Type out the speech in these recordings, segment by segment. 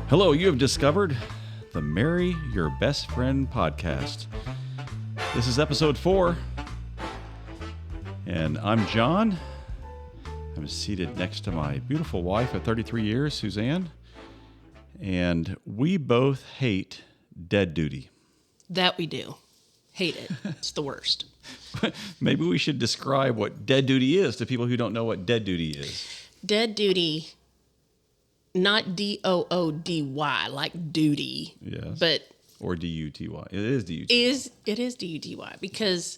Hello, you have discovered the Marry Your Best Friend podcast. This is episode 4, and I'm John. I'm seated next to my beautiful wife of 33 years, Suzanne, and we both hate dead duty. That we do. Hate it. It's the worst. Maybe we should describe what dead duty is to people who don't know what dead duty is. Dead duty, not D-O-O-D-Y, like duty. Yes. But or D-U-T-Y. It is D-U-T-Y. It is D-U-T-Y because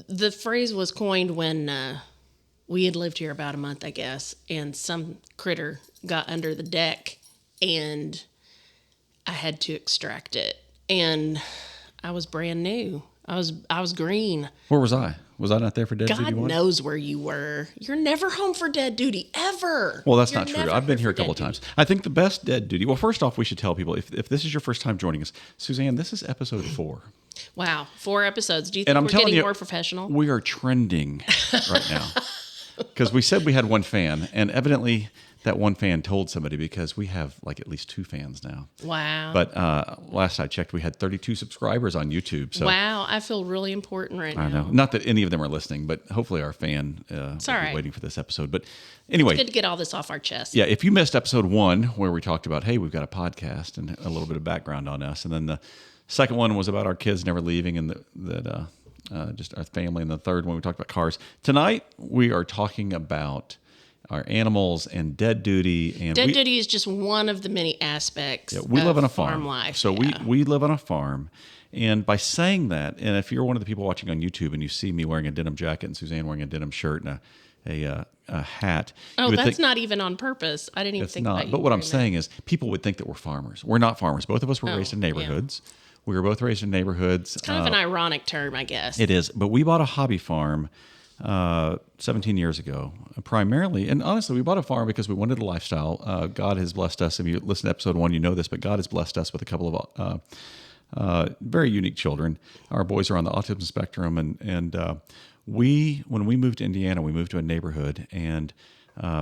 the phrase was coined when we had lived here about a month, I guess, and some critter got under the deck and I had to extract it. And I was brand new. I was green. Where was I? Was I not there for dead duty? God knows where you were. You're never home for dead duty, ever. Well, that's not true. I've been here a couple of times. I think the best dead duty... Well, first off, we should tell people, if this is your first time joining us, Suzanne, this is episode 4. Wow, 4 episodes. Do you think we're getting more professional? We are trending right now. Because we said we had one fan, and evidently that one fan told somebody, because we have like at least 2 fans now. Wow. But last I checked, we had 32 subscribers on YouTube. So wow, I feel really important right now. I know. Not that any of them are listening, but hopefully our fan will be waiting for this episode. But anyway. It's good to get all this off our chest. Yeah, if you missed episode 1, where we talked about, hey, we've got a podcast and a little bit of background on us. And then the second one was about our kids never leaving and just our family. And the third one, we talked about cars. Tonight, we are talking about our animals and dead duty. And dead duty is just one of the many aspects of live on a farm life. So we live on a farm. And by saying that, and if you're one of the people watching on YouTube and you see me wearing a denim jacket and Suzanne wearing a denim shirt and a hat. Oh, that's not even on purpose. I didn't even think about it. But what I'm saying is people would think that we're farmers. We're not farmers. Both of us were raised in neighborhoods. Yeah. We were both raised in neighborhoods. It's kind of an ironic term, I guess. It is. But we bought a hobby farm 17 years ago, primarily. And honestly, we bought a farm because we wanted a lifestyle. God has blessed us. If you listen to episode 1, you know this, but God has blessed us with a couple of very unique children. Our boys are on the autism spectrum. And when we moved to Indiana, we moved to a neighborhood, and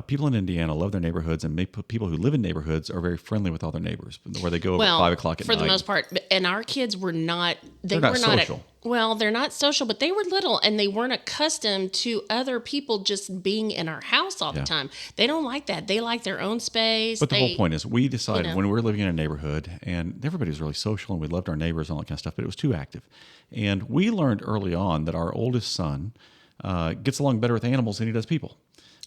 people in Indiana love their neighborhoods, and people who live in neighborhoods are very friendly with all their neighbors, where they go over at 5 o'clock at night. For the most part. And our kids were not... They're not social. They're not social, but they were little, and they weren't accustomed to other people just being in our house all the time. They don't like that. They like their own space. But the whole point is, we decided when we were living in a neighborhood, and everybody was really social, and we loved our neighbors and all that kind of stuff, but it was too active. And we learned early on that our oldest son gets along better with animals than he does people.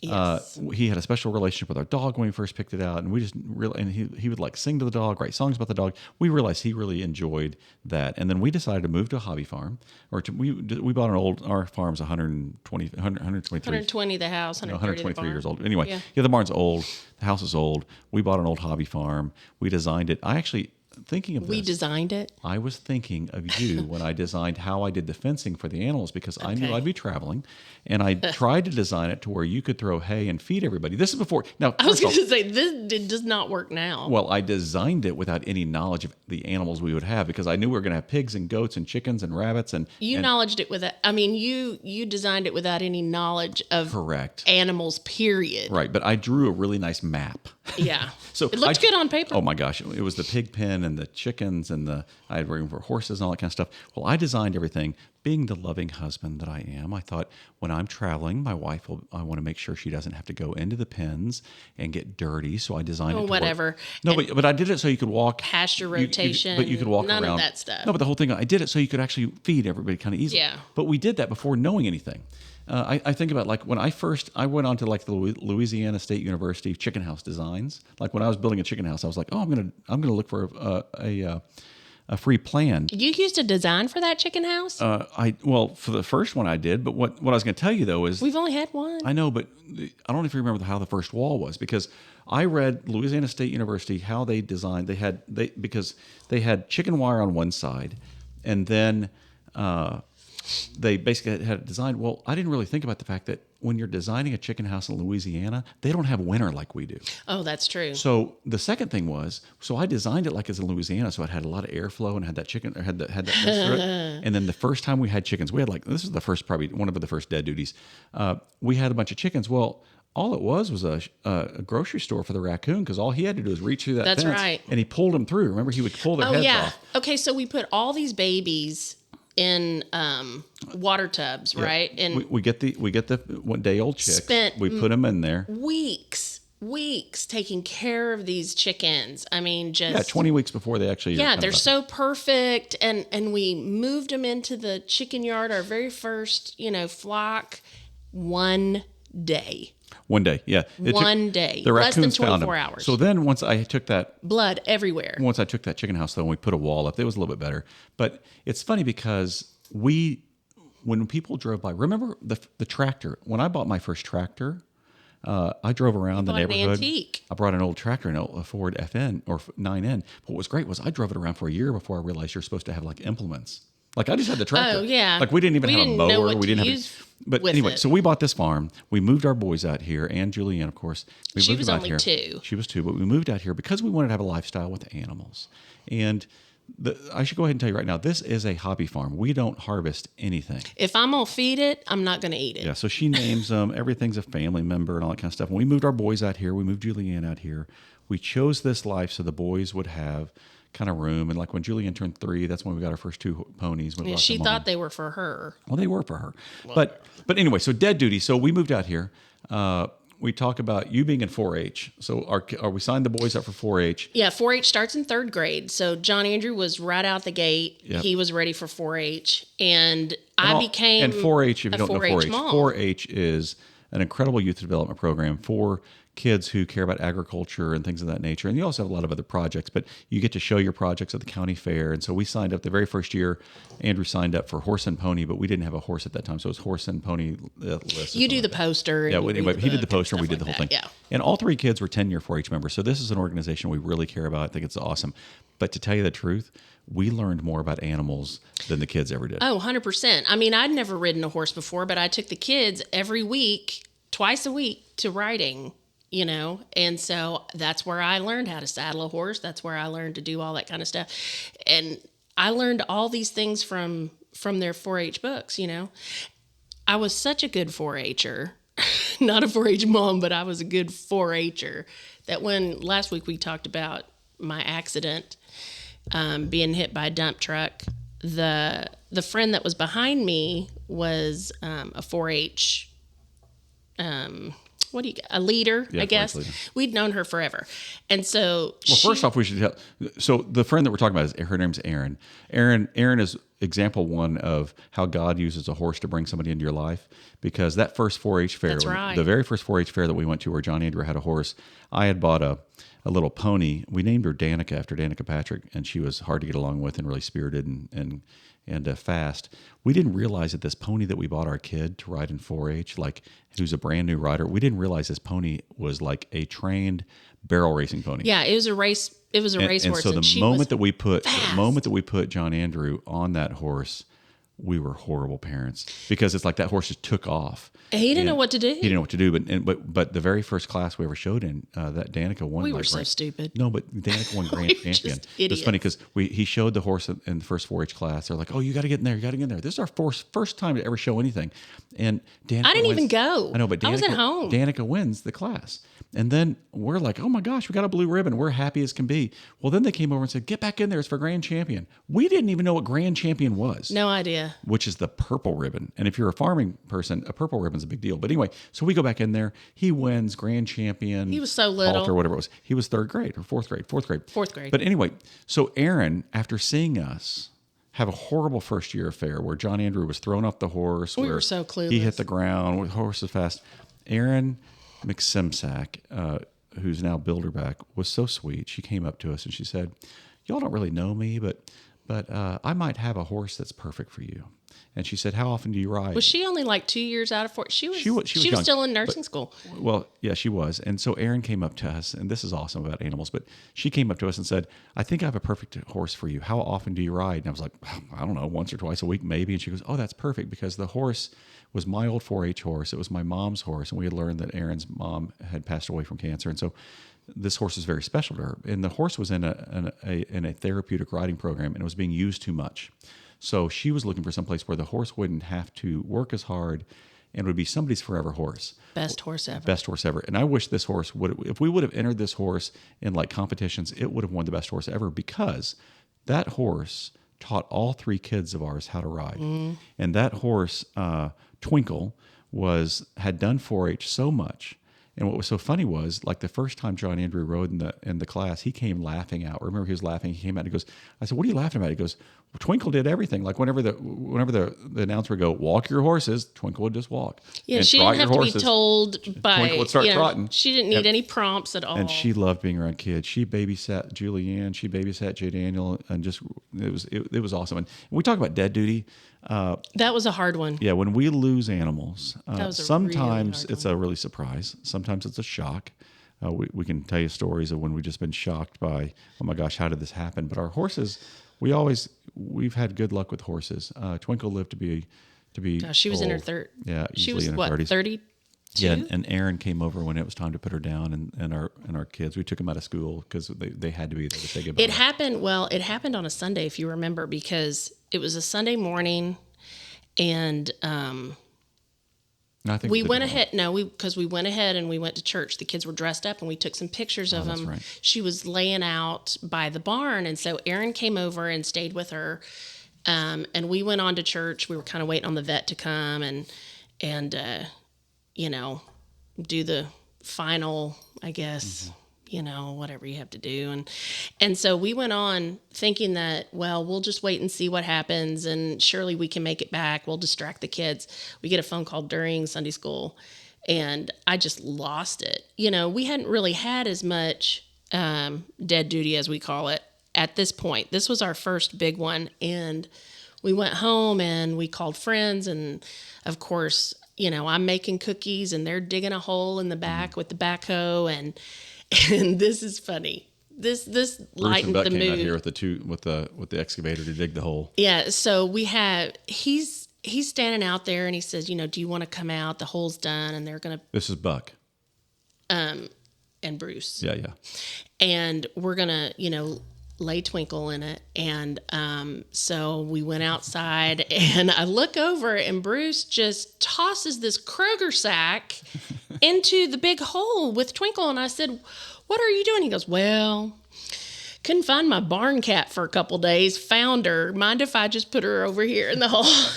Yes. He had a special relationship with our dog when we first picked it out, and we just really, and he would like sing to the dog, write songs about the dog. We realized he really enjoyed that, and then we decided to move to a hobby farm, we bought our farm's 120 the house, 123 years old. Anyway, the barn's old, the house is old. We bought an old hobby farm. We designed it. We designed it? I was thinking of you when I designed how I did the fencing for the animals, because I knew I'd be traveling, and I tried to design it to where you could throw hay and feed everybody. This is before. Now, I was going to say, it does not work now. Well, I designed it without any knowledge of the animals we would have, because I knew we were going to have pigs and goats and chickens and rabbits. You designed it without any knowledge of animals, period. Right, but I drew a really nice map. Yeah. So it looked good on paper. Oh my gosh, it was the pig pen and the chickens and I had room for horses and all that kind of stuff. Well, I designed everything. Being the loving husband that I am, I thought when I'm traveling, I want to make sure she doesn't have to go into the pens and get dirty. So I designed it to whatever. Work. No, but I did it so you could walk. Pasture rotation. But you could walk none around. None of that stuff. No, but the whole thing, I did it so you could actually feed everybody kind of easily. Yeah. But we did that before knowing anything. I think about like when I went on to like the Louisiana State University chicken house designs. Like when I was building a chicken house, I was like, I'm gonna look for a free plan. You used a design for that chicken house? For the first one I did, but what I was going to tell you though is we've only had one. I know, but I don't know if you remember how the first wall was, because I read Louisiana State University how they designed. Because they had chicken wire on one side, and then they basically had it designed. Well, I didn't really think about the fact that when you're designing a chicken house in Louisiana, they don't have winter like we do. Oh, that's true. So the second thing was, I designed it like it's in Louisiana, so it had a lot of airflow and had that chicken, or had that and then the first time we had chickens, we had this is the first, probably one of the first dead duties. We had a bunch of chickens. Well, all it was a grocery store for the raccoon, because all he had to do was reach through that That's fence, right. and he pulled them through. Remember, he would pull their Oh heads yeah. off. Okay, so we put all these babies in water tubs, Yeah. right? And We get the 1 day old chicks. Spent We put them in there. weeks taking care of these chickens. I mean, just Yeah, 20 weeks before they actually. yeah, they're so perfect, and we moved them into the chicken yard, our very first, flock, 1 day. 1 day, yeah. One day. The Less than raccoons found 24 them. hours. So then once I took that Blood everywhere. chicken house, though, and we put a wall up, it was a little bit better. But it's funny because when people drove by, remember the tractor? When I bought my first tractor, I drove around the bought an neighborhood. antique. I brought an old tractor, a Ford FN or 9N. But what was great was I drove it around for a year before I realized you're supposed to have like implements. Like I just had the tractor. Oh, yeah. Like we didn't even have a know mower. what We to didn't use have. But with anyway, it. so we bought this farm. We moved our boys out here, and Julianne, of course. She moved was them out only here. 2. She was 2, but we moved out here because we wanted to have a lifestyle with animals. And I should go ahead and tell you right now, this is a hobby farm. We don't harvest anything. If I'm gonna feed it, I'm not gonna eat it. Yeah, so she names them. Everything's a family member and all that kind of stuff. When we moved our boys out here, we moved Julianne out here. We chose this life so the boys would have kind of room. And like when Julianne turned 3, that's when we got our first 2 ponies. We Yeah, brought she them thought on. they were for her. Well, they were for her. But anyway, so dead duty. So we moved out here. We talk about you being in 4-H. So we signed the boys up for 4-H. Yeah, 4-H starts in 3rd grade. So John Andrew was right out the gate. Yep. He was ready for 4-H, and I became and 4-H. If you a don't know 4-H, mom. 4-H is an incredible youth development program for kids who care about agriculture and things of that nature. And you also have a lot of other projects, but you get to show your projects at the county fair. And so we signed up the very first year. Andrew signed up for horse and pony, but we didn't have a horse at that time, so it was horse and pony list. You do the poster. Yeah, and you anyway, read he did the book poster, and we stuff did the like whole thing. that. Yeah. And all 3 kids were 10-year 4-H members. So this is an organization we really care about. I think it's awesome. But to tell you the truth, we learned more about animals than the kids ever did. Oh, 100%. I mean, I'd never ridden a horse before, but I took the kids every week, twice a week, to riding. And so that's where I learned how to saddle a horse. That's where I learned to do all that kind of stuff. And I learned all these things from their 4-H books, I was such a good 4-H'er, not a 4-H mom, but I was a good 4-H'er, that when last week we talked about my accident, being hit by a dump truck, the friend that was behind me was a 4-H a leader, Yeah, I guess. leader. We'd known her forever. And so First off, we should tell. So the friend that we're talking about, her name's Erin. Erin is example 1 of how God uses a horse to bring somebody into your life. Because that first 4-H fair, That's right. the very first 4-H fair that we went to where John Andrew had a horse, I had bought a little pony. We named her Danica after Danica Patrick, and she was hard to get along with and really spirited and fast. We didn't realize that this pony that we bought our kid to ride in 4-H, like who's a brand new rider, we didn't realize this pony was like a trained barrel racing pony. yeah, it was a race. It was a race And horse. so the she moment was that we put fast. John Andrew on that horse, we were horrible parents because it's like that horse just took off. He didn't know what to do. He didn't know what to do. But the very first class we ever showed in, that Danica won. We were so stupid. No, but Danica won grand We were champion. just It's funny because he showed the horse in the first 4-H class. They're like, "Oh, you got to get in there. You got to get in there." This is our first time to ever show anything. And Danica I didn't wins. even go. I know, but Danica, I was at home. Danica wins the class. And then we're like, "Oh my gosh, we got a blue ribbon. We're happy as can be." Well, then they came over and said, "Get back in there. It's for grand champion." We didn't even know what grand champion was. No idea. Which is the purple ribbon. And if you're a farming person, a purple ribbon's a big deal. But anyway, so we go back in there. He wins grand champion. He was so little. Halter, whatever it was. He was 3rd grade or 4th grade. 4th grade. 4th grade. But anyway, so Aaron, after seeing us have a horrible first year affair where John Andrew was thrown off the horse. We where were so clueless. He hit the ground. The horse was fast. Aaron McSimsack, who's now Bilderback, was so sweet. She came up to us and she said, "Y'all don't really know me, but I might have a horse that's perfect for you." And she said, "How often do you ride?" Was she only like 2 years out of 4? She was young, still in nursing school. Well, yeah, she was. And so Erin came up to us, and this is awesome about animals, but she came up to us and said, "I think I have a perfect horse for you. How often do you ride?" And I was like, "I don't know, once or twice a week maybe." And she goes, "Oh, that's perfect because the horse was my old 4-H horse. It was my mom's horse, and we had learned that Erin's mom had passed away from cancer. And so this horse is very special to her. And the horse was in a therapeutic riding program, and it was being used too much. So she was looking for some place where the horse wouldn't have to work as hard and would be somebody's forever horse. Best horse ever. Best horse ever. And I wish this horse would, if we would have entered this horse in like competitions, it would have won the best horse ever, because that horse taught all 3 kids of ours how to ride. And that horse, Twinkle, had done 4-H so much. And what was so funny was, like, the first time John Andrew rode in the class, he came laughing out. Remember, he was laughing. He came out and he goes, I said, "What are you laughing about?" He goes, well, "Twinkle did everything. Like, whenever the announcer would go, 'Walk your horses,' Twinkle would just walk. Yeah, and she didn't have to be told by, Twinkle would start trotting. She didn't need any prompts at all. And she loved being around kids. She babysat Julianne. She babysat Jay Daniel, and just it was awesome. And we talk about dead duty. That was a hard one. Yeah, when we lose animals, was a sometimes really it's a really surprise. Sometimes it's a shock. We can tell you stories of when we've just been shocked by, oh my gosh, how did this happen? But our horses, we've had good luck with horses. Twinkle lived to be. Gosh, she was in her old. third. Yeah, She easily was in her what, 30s. 32? Yeah, and Aaron came over when it was time to put her down, and our kids. We took them out of school because they had to be there to say goodbye. It happened on a Sunday, if you remember, because it was a Sunday morning, and I think we went ahead. No, because we went ahead and we went to church. The kids were dressed up, and we took some pictures of them. Right. She was laying out by the barn, and so Aaron came over and stayed with her. And we went on to church. We were kind of waiting on the vet to come and do the final, I guess, whatever you have to do. And so we went on thinking that, well, we'll just wait and see what happens, and surely we can make it back. We'll distract the kids. We get a phone call during Sunday school, and I just lost it. We hadn't really had as much dead duty, as we call it, at this point. This was our first big one, and we went home and we called friends, and of course, I'm making cookies and they're digging a hole in the back with the backhoe, and this is funny. This lightened the mood. Came out here with the excavator to dig the hole. Yeah, so he's standing out there and he says, "Do you want to come out? The hole's done." And they're gonna. This is Buck. And Bruce. Yeah. And we're gonna, lay Twinkle in it. And so we went outside, and I look over, and Bruce just tosses this Kroger sack into the big hole with Twinkle. And I said, "What are you doing?" He goes, "Well, couldn't find my barn cat for a couple days. Found her. Mind if I just put her over here in the hole?"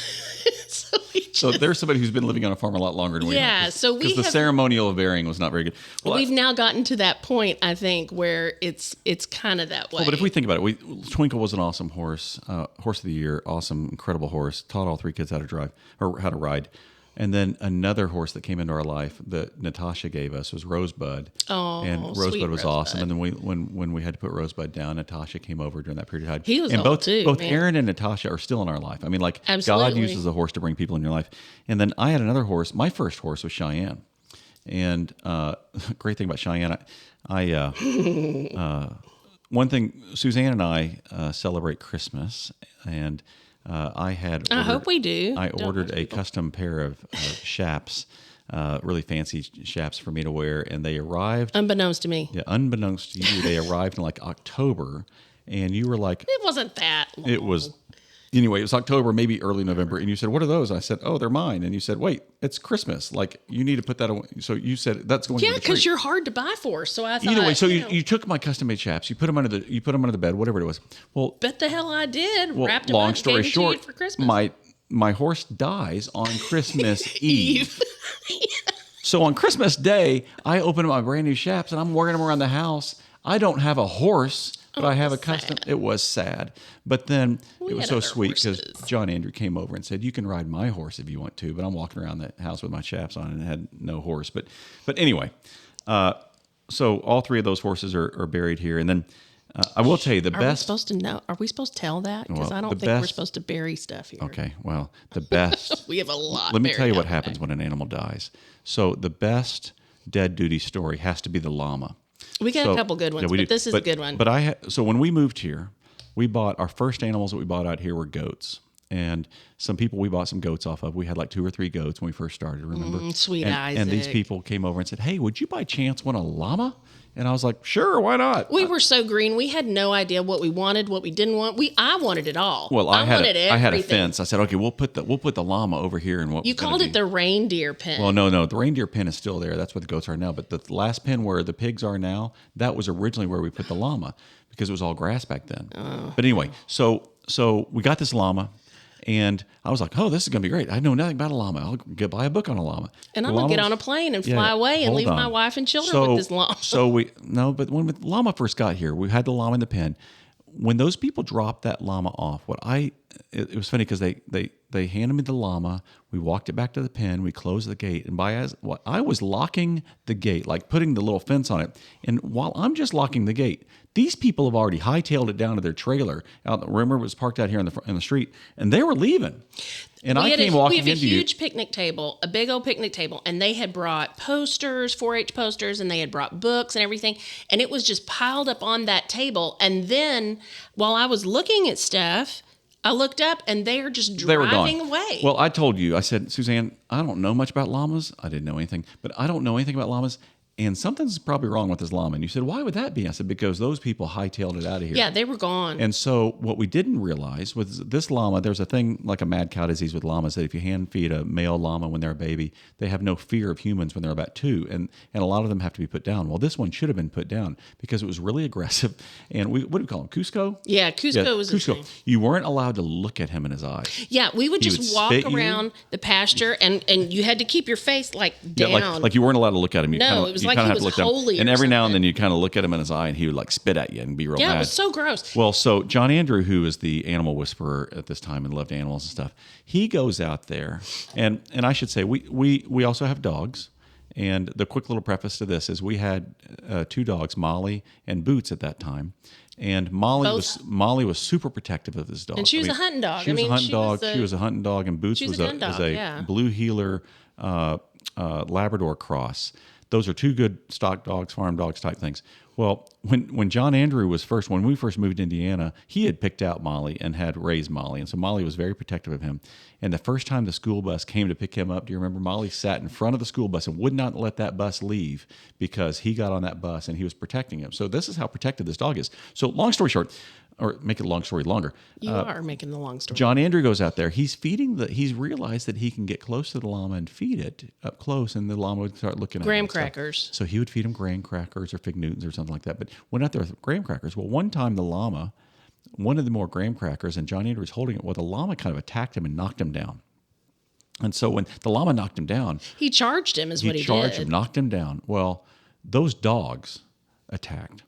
So there's somebody who's been living on a farm a lot longer than we have. So because the ceremonial of burying was not very good. Well, we've now gotten to that point, I think, where it's kind of that way. Well, but if we think about it, Twinkle was an awesome horse, horse of the year, awesome, incredible horse. Taught all 3 kids how to drive or how to ride. And then another horse that came into our life that Natasha gave us was Rosebud. Oh, and Rosebud was Rosebud. Awesome. And then when we had to put Rosebud down, Natasha came over during that period of time. He was and old too, both man. Aaron and Natasha are still in our life. I mean, like, Absolutely. God uses a horse to bring people in your life. And then I had another horse. My first horse was Cheyenne. And great thing about Cheyenne, one thing, Suzanne and I celebrate Christmas, and I hope we do. I ordered a custom pair of chaps, really fancy chaps for me to wear, and they arrived. Unbeknownst to me. Yeah, unbeknownst to you, they arrived in like October, and you were like, It wasn't that long. It was. Anyway, it was October, maybe early November, and you said, "What are those?" And I said, "Oh, they're mine." And you said, "Wait, it's Christmas. Like, you need to put that away." So you said that's going. Yeah, to the because tree. you're hard to buy for. So I thought. Either way, so you took my custom made chaps, you put them under the bed, whatever it was. Well, Bet the hell I did. well, Wrapped them long up, story gave them to you short, for Christmas. my horse dies on Christmas Eve. So on Christmas Day, I open up my brand new chaps and I'm wearing them around the house. I don't have a horse, but I have a custom. It was sad, but then it was so sweet because John Andrew came over and said, "You can ride my horse if you want to," but I'm walking around the house with my chaps on and had no horse. But anyway, so all 3 of those horses are buried here, and then I will tell you the best. Are we supposed to know? Are we supposed to tell that? Because I don't think we're supposed to bury stuff here. Okay, well, the best. We have a lot. Let me tell you what happens when an animal dies. So the best dead duty story has to be the llama. We got a couple good ones, but this is a good one. But so when we moved here, we bought our first animals that we bought out here were goats, and some people we bought some goats off of. We had like 2 or 3 goats when we first started, remember? Sweet Isaac. And these people came over and said, "Hey, would you by chance want a llama?" And I was like, "Sure, why not?" We were so green. We had no idea what we wanted, what we didn't want. I wanted it all. Well, I wanted I had a everything. fence. I said, "Okay, we'll put the llama over here." And what You called it the reindeer pen. Well, no, the reindeer pen is still there. That's where the goats are now. But the last pen where the pigs are now, that was originally where we put the llama because it was all grass back then. But anyway, so we got this llama. And I was like, "Oh, this is going to be great. I know nothing about a llama. I'll buy a book on a llama." And I'm going to get on a plane and fly away and leave my wife and children with this llama. But when the llama first got here, we had the llama in the pen. When those people dropped that llama off, it was funny because they handed me the llama. We walked it back to the pen. We closed the gate. And I was locking the gate, like putting the little fence on it. And while I'm just locking the gate, these people have already hightailed it down to their trailer. Remember, it was parked out here in the street, and they were leaving. And I came walking into you. We have a huge picnic table, a big old picnic table, and they had brought posters, 4-H posters, and they had brought books and everything, and it was just piled up on that table. And then while I was looking at stuff, I looked up, and they are just driving away. Well, I told you, I said, "Suzanne, I don't know much about llamas. I didn't know anything, but I don't know anything about llamas. And something's probably wrong with this llama." And you said, "Why would that be?" I said, "Because those people hightailed it out of here." Yeah, they were gone. And so what we didn't realize was this llama, there's a thing like a mad cow disease with llamas that if you hand feed a male llama when they're a baby, they have no fear of humans when they're about 2. And a lot of them have to be put down. Well, this one should have been put down because it was really aggressive. And what do we call him? Cusco? Yeah, Cusco was his name. You weren't allowed to look at him in his eyes. Yeah, we would just walk around the pasture and you had to keep your face like down. Yeah, like you weren't allowed to look at him. It was like he was holy. And every now and then you kind of look at him in his eye and he would like spit at you and be real mad. Yeah, it was so gross. Well, so John Andrew, who is the animal whisperer at this time and loved animals and stuff, he goes out there and I should say we also have dogs. And the quick little preface to this is we had 2 dogs, Molly and Boots at that time. And Molly was super protective of this dog. And she was a hunting dog. She was a hunting dog, and Boots was a blue heeler Labrador cross. Those are 2 good stock dogs, farm dogs type things. Well, when John Andrew when we first moved to Indiana, he had picked out Molly and had raised Molly. And so Molly was very protective of him. And the first time the school bus came to pick him up, do you remember? Molly sat in front of the school bus and would not let that bus leave because he got on that bus and he was protecting him. So this is how protective this dog is. So long story short, or make it a long story longer. You are making the long story. John Andrew goes out there. He's realized that he can get close to the llama and feed it up close, and the llama would start looking at graham crackers. So he would feed him graham crackers or fig Newtons or something like that. But went out there with graham crackers. Well, one time the llama wanted more graham crackers, and John Andrew was holding it. Well, the llama kind of attacked him and knocked him down. And so when the llama knocked him down, he charged him. What he charged did. him, knocked him down. Well, those dogs attacked.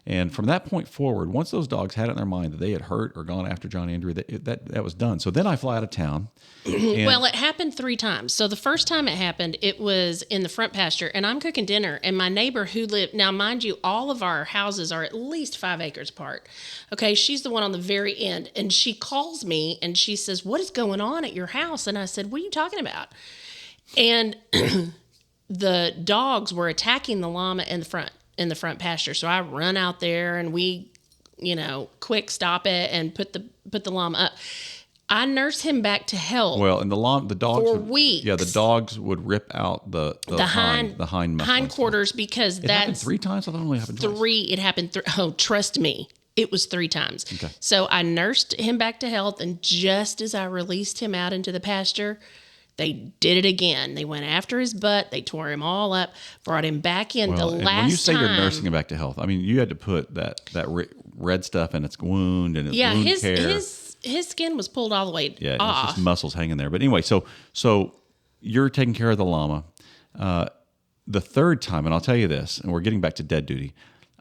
And from that point forward, once those dogs had it in their mind that they had hurt or gone after John Andrew, that was done. So then I fly out of town. Well, it happened 3 times. So the first time it happened, it was in the front pasture, and I'm cooking dinner, and my neighbor who lived, now mind you, all of our houses are at least 5 acres apart. Okay, she's the one on the very end, and she calls me, and she says, "What is going on at your house?" And I said, "What are you talking about?" And the dogs were attacking the llama in the front pasture. So I run out there and we, quick stop it and put the llama up. I nurse him back to health. Well, and the dogs for weeks. Yeah, the dogs would rip out the hindquarters because it happened 3 times. I thought it only happened twice. 3. It happened. Oh, trust me. It was 3 times. Okay. So I nursed him back to health, and just as I released him out into the pasture, they did it again. They went after his butt. They tore him all up, brought him back in. The last time. When you say you're nursing him back to health, I mean, you had to put that red stuff in its wound and its wound care. His skin was pulled all the way off. off. It's just muscles hanging there. But anyway, so you're taking care of the llama. The 3rd time, and I'll tell you this, and we're getting back to dead duty.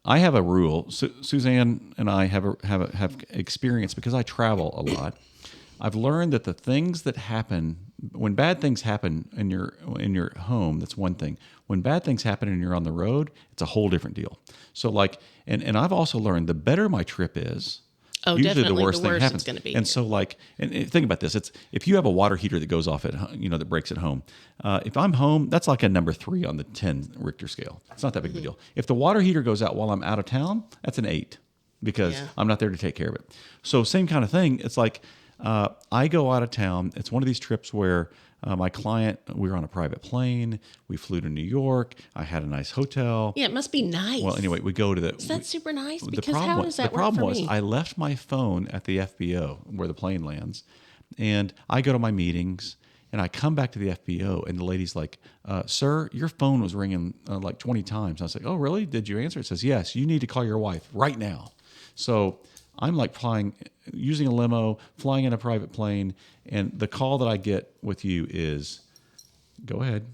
I have a rule. Suzanne and I have experience because I travel a lot. I've learned that the things that happen when bad things happen in your home, that's one thing. When bad things happen and you're on the road, it's a whole different deal. So and I've also learned the better my trip is, usually the worse thing happens. It's going to be. And so and think about this. It's if you have a water heater that goes off that breaks at home. If I'm home, that's like a number 3 on the 10 Richter scale. It's not that big of a deal. If the water heater goes out while I'm out of town, that's an 8 because I'm not there to take care of it. So same kind of thing. It's like I go out of town. It's one of these trips where my client, we were on a private plane. We flew to New York. I had a nice hotel. Yeah, it must be nice. Well, anyway, we go to the. Is that super nice? The Because problem how was, does that the work problem for was me? I left my phone at the FBO where the plane lands, and I go to my meetings. And I come back to the FBO, and the lady's like, "Sir, your phone was ringing like 20 times." I was like, "Oh, really? Did you answer?" It says, "Yes. You need to call your wife right now." So I'm like using a limo, flying in a private plane, and the call that I get with you is, "Go ahead."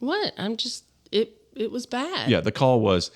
What? It was bad. Yeah, the call was,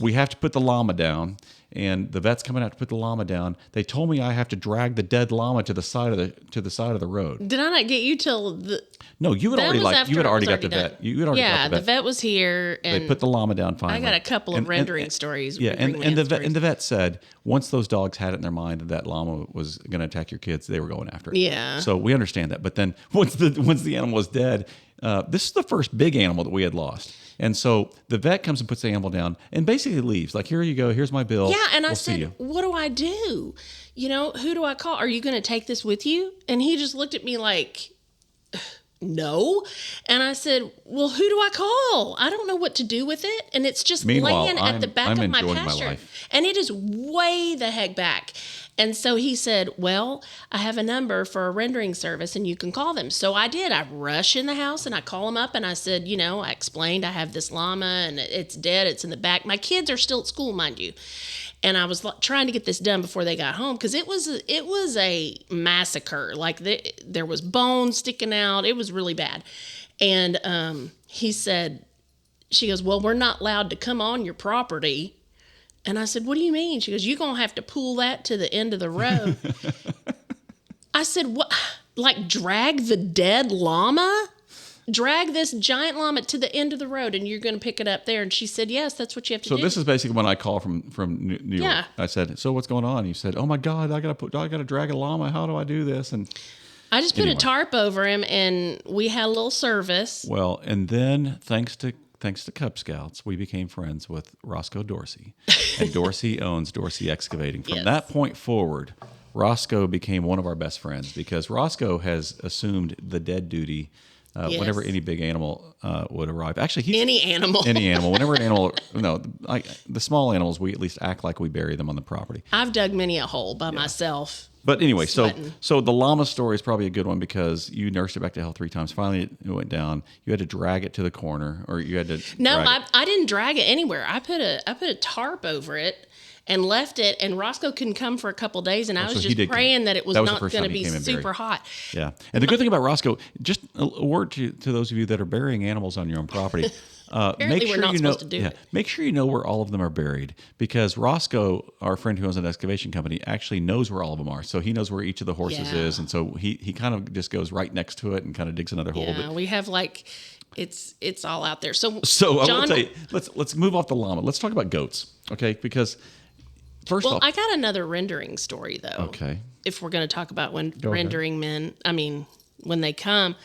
"We have to put the llama down." And the vet's coming out to put the llama down. They told me I have to drag the dead llama to the side of the road. Did I not get you till the? No, you had That already was after you had it already was got the already vet. done. You had already Yeah, got the the vet was here, They and put the llama down finally. I got a couple of rendering stories. Yeah, and rendering the stories. vet said once those dogs had it in their mind that llama was going to attack your kids, they were going after it. Yeah. So we understand that. But then once the animal was dead, this is the first big animal that we had lost. And so the vet comes and puts the animal down and basically leaves. Like, here you go. Here's my bill. Yeah, and I We'll see said, you. "What do I do? Who do I call? Are you going to take this with you?" And he just looked at me like, "No." And I said, "Well, who do I call? I don't know what to do with it." And it's just Meanwhile, laying at the back I'm of my enjoying my pasture. life. And it is way the heck back. And so he said, "Well, I have a number for a rendering service and you can call them." So I did. I rush in the house and I call them up and I said, I explained I have this llama and it's dead. It's in the back. My kids are still at school, mind you. And I was trying to get this done before they got home because it was a massacre. Like there was bones sticking out. It was really bad. And she goes, "Well, we're not allowed to come on your property." And I said, "What do you mean?" She goes, "You're going to have to pull that to the end of the road." I said, "What? Like drag the dead llama? Drag this giant llama to the end of the road and you're going to pick it up there?" And she said, "Yes, that's what you have to do." So this is basically when I call from New York. Yeah. I said, "So what's going on?" You said, "Oh my God, I got to drag a llama. How do I do this?" And I just put anyway. a tarp over him and we had a little service. Well, and then thanks to Cub Scouts, we became friends with Roscoe Dorsey. And Dorsey owns Dorsey Excavating. From Yes. that point forward, Roscoe became one of our best friends because Roscoe has assumed the dead duty whenever any big animal would arrive. Actually, Any animal. Any animal. Whenever an animal, the small animals, we at least act like we bury them on the property. I've dug many a hole by myself. But anyway, Sweating. so the llama story is probably a good one because you nursed it back to health 3 times. Finally, it went down. You had to drag it to the corner, or you had to. No, drag it. I didn't drag it anywhere. I put a tarp over it and left it. And Roscoe couldn't come for a couple days, and I was so he just did come. praying that it was That was the not first going to time he be came and buried. super hot. Yeah, and the good thing about Roscoe, just a word to those of you that are burying animals on your own property. Make we're sure not you know. supposed to do it. Make sure you know where all of them are buried because Roscoe, our friend who owns an excavation company, actually knows where all of them are. So he knows where each of the horses Yeah. is, and so he kind of just goes right next to it and kind of digs another hole. Yeah, we have it's all out there. So So John, I will tell you, let's move off the llama. Let's talk about goats, okay? Because first well, off, I got another rendering story though. okay, If we're going to talk about when ahead. rendering men, when they come,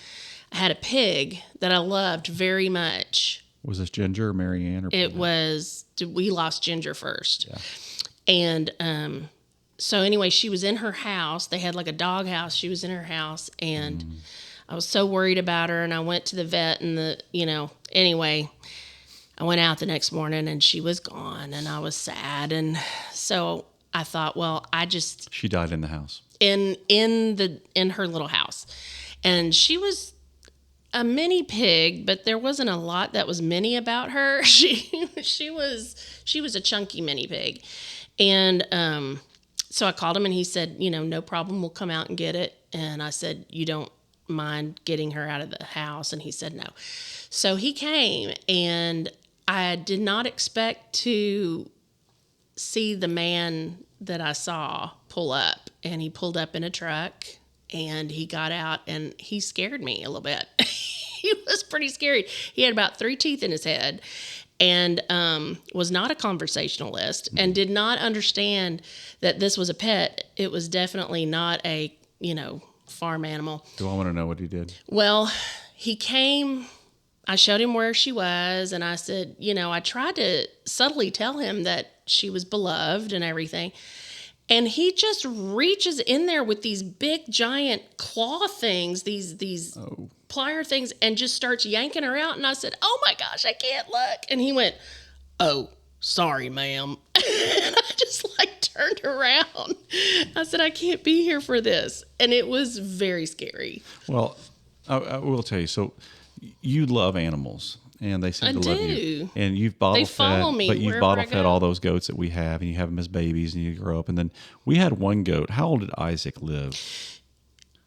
I had a pig that I loved very much. was this Ginger or Marianne or It was, we lost Ginger first. Yeah. And so anyway, she was in her house. They had like a dog house. She was in her house and I was so worried about her and I went to the vet and anyway, I went out the next morning and she was gone and I was sad. And so I thought, well, she died in the house. in her little house. And she was a mini pig, but there wasn't a lot that was mini about her. She was a chunky mini pig. And so I called him and he said, "No problem, we'll come out and get it." And I said, "You don't mind getting her out of the house?" And he said no. So he came and I did not expect to see the man that I saw pull up, and he pulled up in a truck and he got out and he scared me a little bit. He was pretty scary. He had about 3 teeth in his head and was not a conversationalist and did not understand that this was a pet. It was definitely not a, farm animal. Do I want to know what he did? Well, he came, I showed him where she was, and I said, I tried to subtly tell him that she was beloved and everything. And he just reaches in there with these big giant claw things, these plier things, and just starts yanking her out. And I said, "Oh my gosh, I can't look." And he went, "Oh, sorry, ma'am." And I just like turned around. I said, "I can't be here for this." And it was very scary. Well, I will tell you. So you love animals, and they seem to love you. And you've bottle fed, follow me but you've wherever bottle I fed go. all those goats that we have, and you have them as babies, and you grow up. And then we had one goat. How old did Isaac live?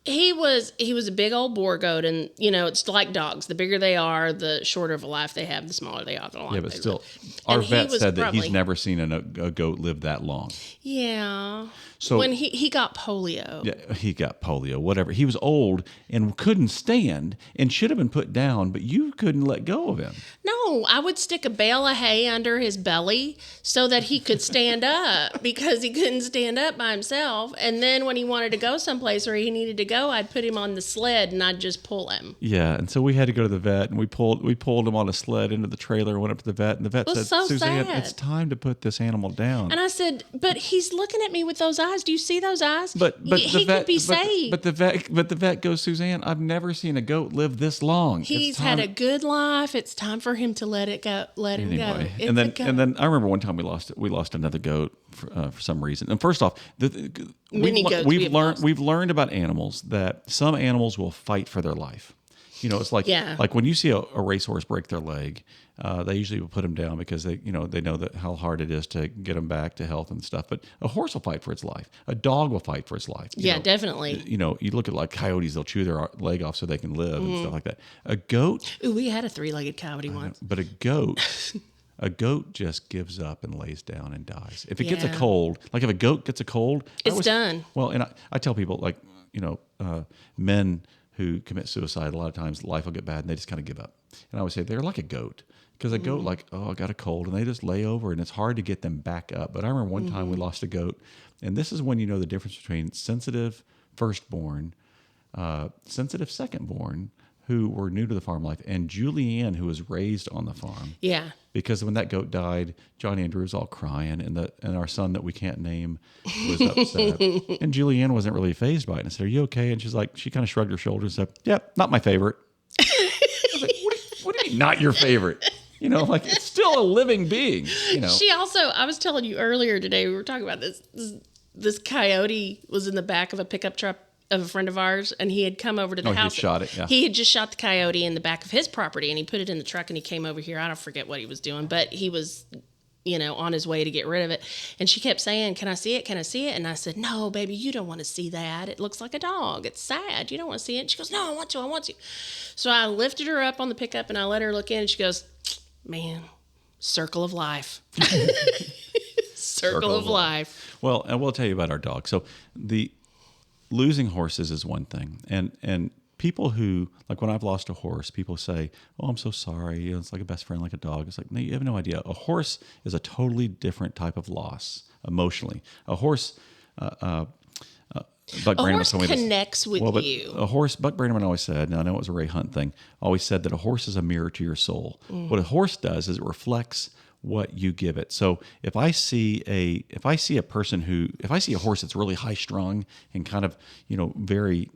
He was a big old boar goat, and it's like dogs. The bigger they are, the shorter of a life they have. The smaller they are, the longer. Yeah, but they still, live. our And he vet was said that probably- he's never seen a goat live that long. Yeah. So when he got polio. Yeah, he got polio, whatever. He was old and couldn't stand and should have been put down, but you couldn't let go of him. No, I would stick a bale of hay under his belly so that he could stand up because he couldn't stand up by himself. And then when he wanted to go someplace where he needed to go, I'd put him on the sled and I'd just pull him. Yeah, and so we had to go to the vet, and we pulled him on a sled into the trailer, went up to the vet, and the vet said, so "Suzanne, sad. it's time to put this animal down." And I said, "But he's looking at me with those eyes. Do you see those eyes? But he could be saved." But the vet goes, "Suzanne, I've never seen a goat live this long. He's had a good life. It's time for him to let it go. Let him go. Anyway, It's and a goat. then I remember one time we lost another goat for some reason. And first off, Many goats we have lost. we've learned about animals that some animals will fight for their life. It's like when you see a racehorse break their leg, they usually will put them down because they know that how hard it is to get them back to health and stuff. But a horse will fight for its life. A dog will fight for its life. Definitely. You look at like coyotes; they'll chew their leg off so they can live and stuff like that. A goat, Ooh, we had a three-legged coyote once. but a goat just gives up and lays down and dies. If it gets a Yeah. cold, like if a goat gets a cold, It's done. Well, and I tell people like men who commit suicide, a lot of times life will get bad and they just kind of give up. And I always say they're like a goat. Because a goat, like, I got a cold, and they just lay over, and it's hard to get them back up. But I remember one time we lost a goat, and this is when you know the difference between sensitive firstborn, sensitive secondborn, who were new to the farm life, and Julianne, who was raised on the farm. Yeah. Because when that goat died, John Andrew was all crying, and our son that we can't name was upset. And Julianne wasn't really fazed by it. And I said, "Are you okay?" And she's like, she kind of shrugged her shoulders and said, "Yep, not my favorite." I was like, what do you mean, not your favorite? Like it's still a living being. She also, I was telling you earlier today, we were talking about this coyote was in the back of a pickup truck of a friend of ours, and he had come over to the house. He shot it, yeah. He had just shot the coyote in the back of his property, and he put it in the truck, and he came over here. I don't forget what he was doing, but he was, on his way to get rid of it. And she kept saying, "Can I see it? Can I see it?" And I said, "No, baby, you don't want to see that. It looks like a dog. It's sad. You don't want to see it." And she goes, "No, I want to. So I lifted her up on the pickup, and I let her look in, and she goes, "Man, circle of life." Circle of life. Well, and we'll tell you about our dog. So the losing horses is one thing, and people who, like when I've lost a horse, people say, "Oh, I'm so sorry. It's like a best friend, like a dog." It's like, no, you have no idea. A horse is a totally different type of loss emotionally. A horse, Buck A Brannaman horse told me this. connects with But you. a horse, Buck Brannaman always said, and I know it was a Ray Hunt thing, always said that a horse is a mirror to your soul. What a horse does is it reflects what you give it. So if I see a horse that's really high strung and kind of, very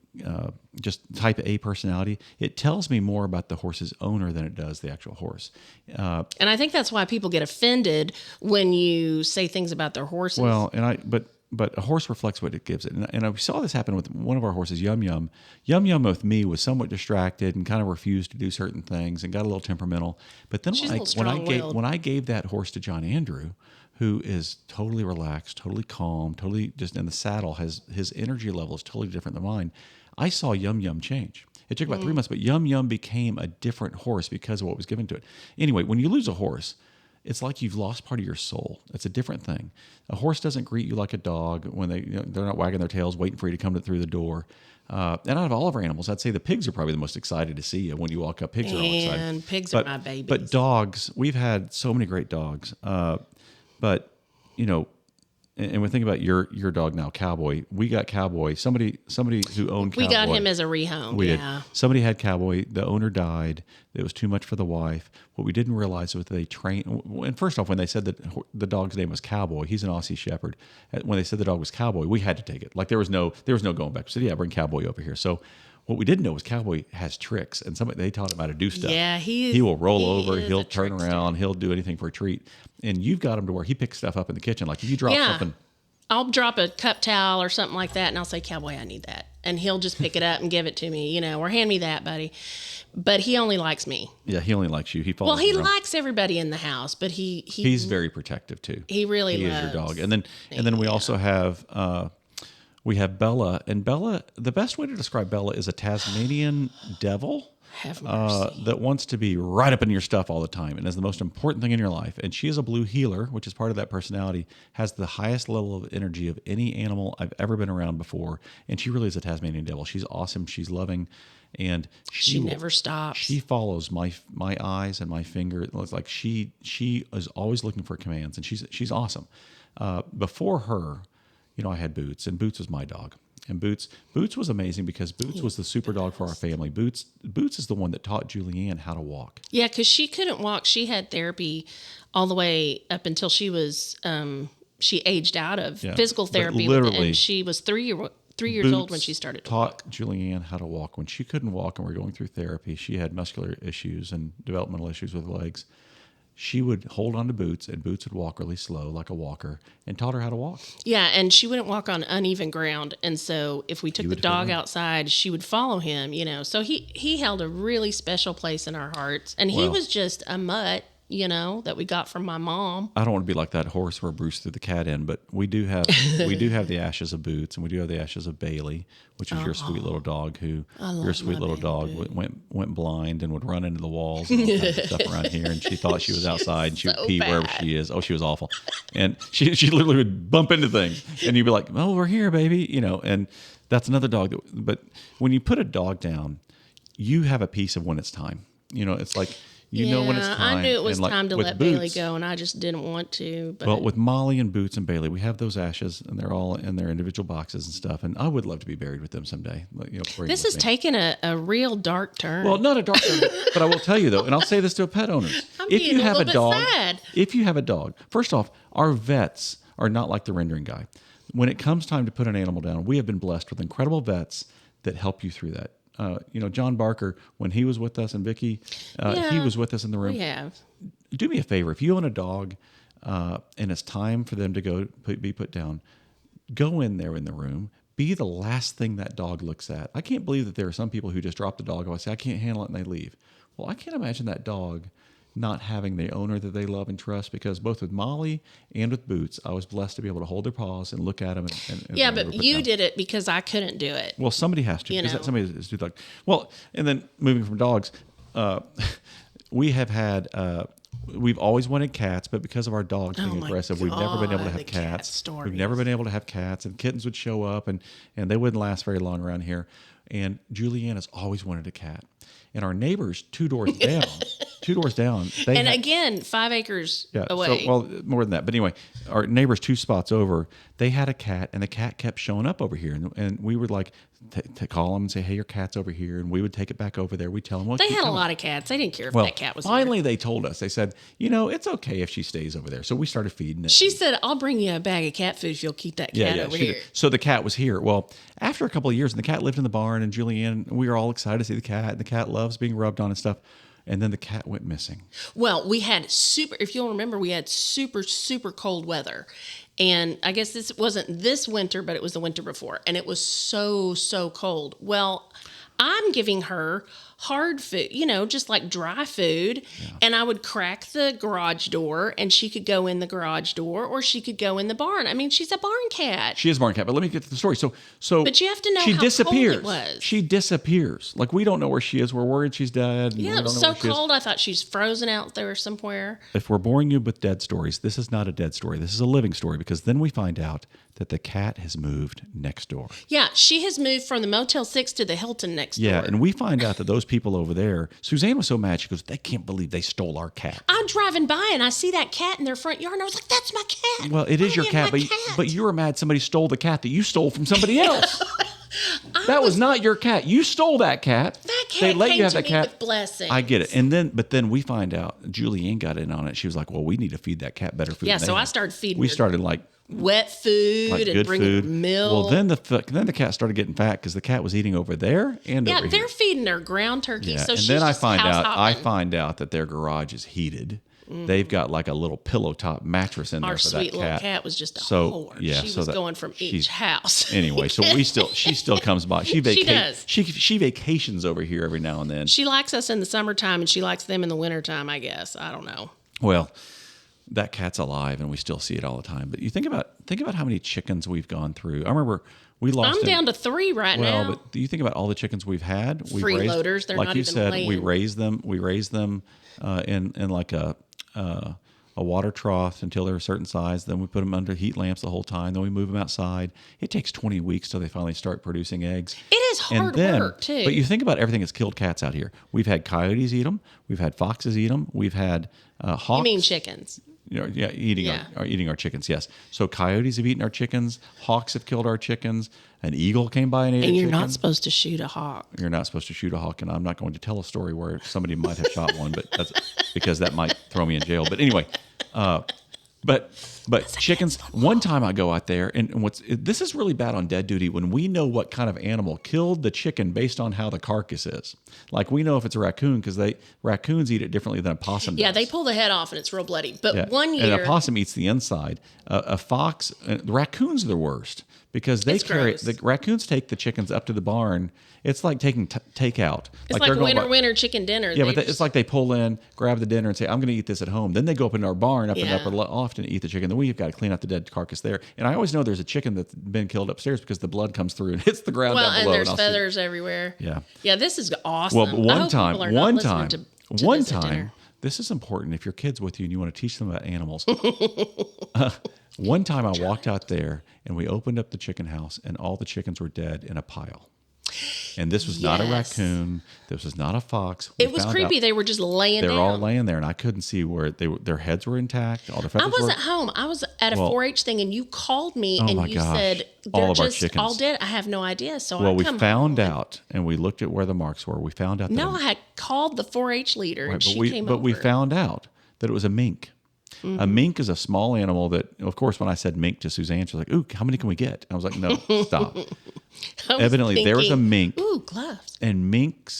just type A personality, it tells me more about the horse's owner than it does the actual horse. And I think that's why people get offended when you say things about their horses. Well, but a horse reflects what it gives it. And I saw this happen with one of our horses, Yum Yum. Yum Yum with me was somewhat distracted and kind of refused to do certain things and got a little temperamental. But then She's a little strong-willed. when I gave that horse to John Andrew, who is totally relaxed, totally calm, totally just in the saddle, his energy level is totally different than mine, I saw Yum Yum change. It took about 3 months, but Yum Yum became a different horse because of what was given to it. Anyway, when you lose a horse, it's like you've lost part of your soul. It's a different thing. A horse doesn't greet you like a dog when they're not wagging their tails, waiting for you to come through the door. And out of all of our animals, I'd say the pigs are probably the most excited to see you when you walk up. Pigs are all excited. And pigs are my babies. But dogs, we've had so many great dogs. But and we think about your dog now, Cowboy. We got Cowboy. Somebody who owned Cowboy. We got him as a rehome. We Yeah. did. Somebody had Cowboy. The owner died. It was too much for the wife. What we didn't realize was they trained. And first off, when they said that the dog's name was Cowboy, he's an Aussie Shepherd. When they said the dog was Cowboy, we had to take it. Like there was no going back. We said, yeah, bring Cowboy over here. So what we didn't know was Cowboy has tricks, and they taught him how to do stuff. Yeah, he will roll over. He'll turn around. He'll do anything for a treat. And you've got him to where he picks stuff up in the kitchen. Like if you drop something. I'll drop a cup towel or something like that, and I'll say, Cowboy, I need that. And he'll just pick it up and give it to me, or hand me that, buddy. But he only likes me. Yeah, he only likes you. He follows. Well, he likes everybody in the house, but he's very protective too. He really he loves. Is your dog. And then we also have Bella. And Bella, the best way to describe Bella is a Tasmanian devil. Have mercy. That wants to be right up in your stuff all the time and is the most important thing in your life. And she is a blue healer, which is part of that personality, has the highest level of energy of any animal I've ever been around before. And she really is a Tasmanian devil. She's awesome. She's loving. And she never stops. She follows my eyes and my finger. It's like she is always looking for commands, and she's awesome. Before her, I had Boots, and Boots was my dog. And Boots was amazing because Boots was the super dog for our family. Boots is the one that taught Julianne how to walk. Yeah, because she couldn't walk. She had therapy all the way up until she was she aged out of physical therapy. Literally, and she was 3 years old when she started to taught walk. Julianne how to walk. When she couldn't walk and we were going through therapy, she had muscular issues and developmental issues with legs. She would hold on to Boots, and Boots would walk really slow like a walker, and taught her how to walk. Yeah, and she wouldn't walk on uneven ground. And so if we took the dog outside, she would follow him, So he held a really special place in our hearts. And he was just a mutt, that we got from my mom. I don't want to be like that horse where Bruce threw the cat in, but we do have the ashes of Boots, and we do have the ashes of Bailey, which is your sweet little dog went blind and would run into the walls and all kinds of stuff around here. And she thought she was outside, and she would pee wherever she is. Oh, she was awful. And she literally would bump into things, and you'd be like, "Oh, we're here, baby," And that's another dog. But when you put a dog down, you have a piece of when it's time. It's like. You know when it's time. I knew it was time to let Boots, Bailey go, and I just didn't want to. But. Well, with Molly and Boots and Bailey, we have those ashes, and they're all in their individual boxes and stuff. And I would love to be buried with them someday. This has taken a real dark turn. Well, not a dark turn, but I will tell you though, and I'll say this to pet owners: if you have a dog, first off, our vets are not like the rendering guy. When it comes time to put an animal down, we have been blessed with incredible vets that help you through that. John Barker, when he was with us, and Vicky, he was with us in the room. We have. Do me a favor. If you own a dog and it's time for them to be put down, go in there in the room. Be the last thing that dog looks at. I can't believe that there are some people who just drop the dog and say, I can't handle it, and they leave. Well, I can't imagine that dog not having the owner that they love and trust, because both with Molly and with Boots, I was blessed to be able to hold their paws and look at them. And but you did it because I couldn't do it. Well, somebody has to. Somebody is too dog. Well, and then moving from dogs, we have had. We've always wanted cats, but because of our dogs being aggressive, we've never been able to have cats. We've never been able to have cats, and kittens would show up, and they wouldn't last very long around here. And Julianne has always wanted a cat. And our neighbors 2 doors down, again, 5 acres away. More than that. But anyway, our neighbors 2 spots over, they had a cat, and the cat kept showing up over here. And we would like to call them and say, hey, your cat's over here. And we would take it back over there. We'd tell them. They had a lot of cats. They didn't care if that cat was finally here. They told us. They said, it's okay if she stays over there. So we started feeding it. She said, I'll bring you a bag of cat food if you'll keep that cat over here. So the cat was here. Well, after a couple of years, and the cat lived in the barn, and Julianne, we were all excited to see the cat. And the cat loves being rubbed on and stuff. And then the cat went missing. Well, we had if you'll remember, we had super, super cold weather. And I guess this wasn't this winter, but it was the winter before. And it was so, so cold. Well, I'm giving her hard food, just like dry food. Yeah. And I would crack the garage door, and she could go in the garage door, or she could go in the barn. I mean, she's a barn cat. She is a barn cat, but let me get to the story. So, but you have to know how cold it was. She disappears. Like, we don't know where she is. We're worried she's dead. Yeah, it was so cold. I thought she's frozen out there somewhere. If we're boring you with dead stories, this is not a dead story. This is a living story, because then we find out that the cat has moved next door. Yeah, she has moved from the Motel 6 to the Hilton next door. Yeah, and we find out that those people over there. Suzanne was so mad. She goes, they can't believe they stole our cat. I'm driving by and I see that cat in their front yard, and I was like, "That's my cat." Well, it is your cat, but you were mad somebody stole the cat that you stole from somebody else. That was not your cat. You stole that cat. That cat they let came you have to that me cat. with blessings. I get it. But then we find out Julianne got in on it. She was like, "Well, we need to feed that cat better food." Yeah, than so they I have." started feeding We her started like wet food and good bringing food. her milk. Well, then the cat started getting fat because the cat was eating over there and over yeah, they're here. feeding her ground turkey. Yeah, So and she's then I just find house out hopping. that their garage is heated. They've got like a little pillow top mattress in there Our for sweet that little cat was just a So, whore. yeah, She so was that- going from each house. Anyway, so she still comes by. She does. She vacations over here every now and then. She likes us in the summertime, and she likes them in the wintertime, I guess. I don't know. Well, that cat's alive, and we still see it all the time. But you think about how many chickens we've gone through. I remember we lost. I'm down to 3 right now. Well, but do you think about all the chickens we've had? Freeloaders, they're like not you even said, laying. we raised them. We raised them in like a water trough until they're a certain size. Then we put them under heat lamps the whole time. Then we move them outside. It takes 20 weeks till they finally start producing eggs. It is hard work, too. But you think about everything that's killed cats out here. We've had coyotes eat them. We've had foxes eat them. We've had hawks. You mean chickens? Eating our chickens. Yes. So coyotes have eaten our chickens. Hawks have killed our chickens. An eagle came by and ate a And you're chicken. not supposed to shoot a hawk. You're not supposed to shoot a hawk, and I'm not going to tell a story where somebody might have shot one, but that's because that might throw me in jail. But anyway, but chickens. One time I go out there, and this is really bad on dead duty when we know what kind of animal killed the chicken based on how the carcass is. Like we know if it's a raccoon because raccoons eat it differently than a possum. Yeah, does. they pull the head off and it's real bloody. But Yeah. one and year, a possum eats the inside. A fox, the raccoons are the worst because they It's carry gross. the raccoons take the chickens up to the barn. It's like taking takeout. it's like they're going winter chicken dinner. Yeah, They but it's like they pull in, grab the dinner, and say, "I'm going to eat this at home." Then they go up into our barn, up in the Yeah. upper loft, and eat the chicken. Then we've got to clean out the dead carcass there. And I always know there's a chicken that's been killed upstairs because the blood comes through and hits the ground well, down and below. there's I'll see- feathers everywhere. Yeah. Yeah, this is awesome. Well, but I hope people are not listening to one this at time, dinner. this is important if your kid's with you and you want to teach them about animals. One time I walked out there and we opened up the chicken house and all the chickens were dead in a pile. And this was not a Yes. raccoon. This was not a fox. We It was found creepy. out They were just laying They were down. all laying there, and I couldn't see where their heads were intact. All the feathers I were. wasn't home. I was at a Well- 4-H thing, and you called me Oh and my you gosh. said All they're of our just chickens. all dead. I have no idea. So Well, I we come found home. out, and we looked at where the marks were. We found out that No, I had called the 4-H leader, and she came over. we found out that it was a mink. Mm-hmm. A mink is a small animal that, of course, when I said mink to Suzanne, she was like, "Ooh, how many can we get?" I was like, "No, stop." I was Evidently, there was a thinking, mink, Ooh, gloves. and mink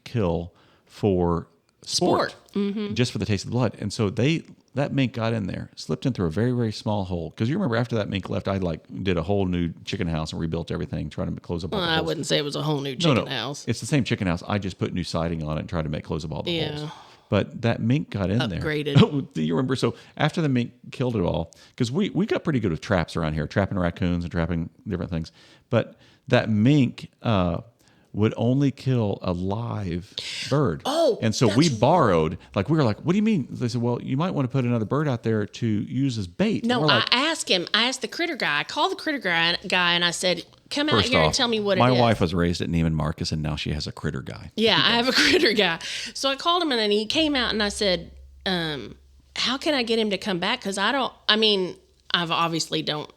kill for sport. Mm-hmm. Just for the taste of the blood. And so that mink got in there, slipped in through a very, very small hole. Because you remember after that mink left, I did a whole new chicken house and rebuilt everything, trying to close up all the I holes. wouldn't say it was a whole new chicken house. It's the same chicken house. I just put new siding on it and tried to make close up all the Yeah. holes. But that mink got in Upgraded. there. Do you remember? So after the mink killed it all, because we got pretty good with traps around here, trapping raccoons and trapping different things. But that mink would only kill a live bird. Oh, and so we that's borrowed. We were like, "What do you mean?" They said, "Well, you might want to put another bird out there to use as bait." No, And we're I like, asked him. I asked the critter guy. I called the critter guy, and I said, "Come out First here and off, tell me what it my is." wife was raised at Neiman Marcus, and now she has a critter guy. Yeah, I have a critter guy. So I called him, and then he came out, and I said, "How can I get him to come back? Because I obviously don't,